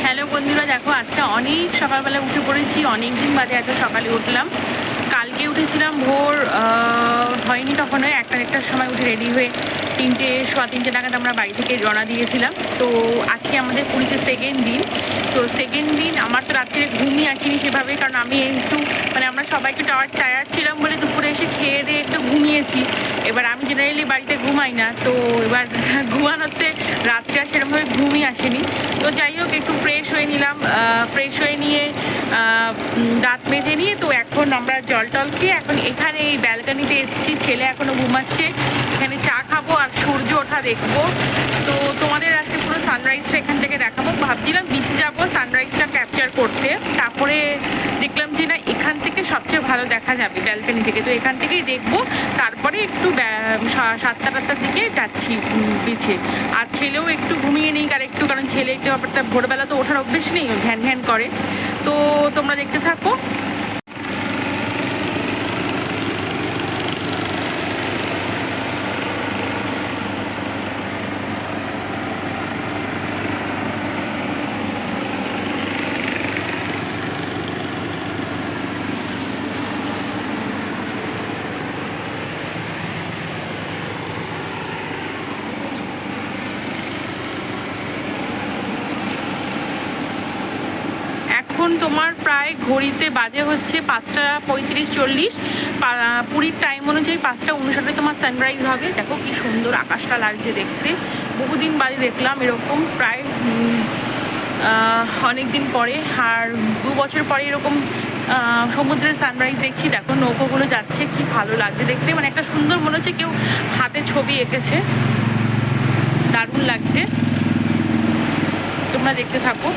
Hello বন্ধুরা, দেখো আজকে অনেক সকালবেলা উঠে পড়েছি। অনেক দিন বাদে এত সকালে উঠলাম। কালকে উঠেছিলাম ভোর হয়নি তখন, একটার সময় উঠে রেডি হয়ে সোয়া তিনটে নাগাদ আমরা বাড়ি থেকে রওনা দিয়েছিলাম। তো আজকে আমাদের পুরীতে সেকেন্ড দিন। তো সেকেন্ড দিন আমার তো রাত্রে ঘুমই আসেনি সেভাবে, কারণ আমি একটু আমরা সবাই একটু টায়ার্ড ছিলাম বলে দুপুরে এসে খেয়ে দিয়ে একটু ঘুমিয়েছি। এবার আমি জেনারেলি বাড়িতে ঘুমাই না, তো এবার ঘুমানোতে রাত্রে আর সেরকমভাবে ঘুমই আসেনি। তো যাই হোক, একটু ফ্রেশ হয়ে নিলাম। ফ্রেশ হয়ে নিয়ে দাঁত মেজে নিয়ে তো এখন আমরা জল টল খেয়ে এখন এখানে এই ব্যালকানিতে এসেছি। ছেলে এখনও ঘুমাচ্ছে, এখানে চা খাবো আর সূর্য ওঠা দেখবো। তো তোমাদের আজকে পুরো সানরাইজটা এখান থেকে দেখাবো। ভাবছিলাম বিচে যাবো সানরাইজটা ক্যাপচার করতে, তারপরে দেখলাম যে না, এখান থেকে সবচেয়ে ভালো দেখা যাবে ব্যালকানি থেকে। তো এখান থেকেই দেখবো, তারপরে একটু 7টা-8টার দিকে যাচ্ছি বিচে। আর ছেলেও একটু ঘুমিয়ে নেই আর একটু, কারণ ছেলে একটু ব্যাপারটা ভোরবেলা তো ওঠার অভ্যেস নেই, ঘ্যান ঘ্যান করে। তো তোমরা দেখতে থাকো। এখন তোমার প্রায় ঘড়িতে বাজে হচ্ছে 5:35-40। পুরীর টাইম অনুযায়ী 5:59 তোমার সানরাইজ হবে। দেখো কি সুন্দর আকাশটা লাগছে দেখতে। বহুদিন বাদে দেখলাম এরকম, প্রায় অনেক দিন পরে, আর 2 বছর পরে এরকম সমুদ্রের সানরাইজ দেখছি। দেখো নৌকোগুলো যাচ্ছে, কি ভালো লাগছে দেখতে। একটা সুন্দর মনে হচ্ছে কেউ হাতে ছবি এঁকেছে, দারুণ লাগছে। তোমরা দেখতে থাকো।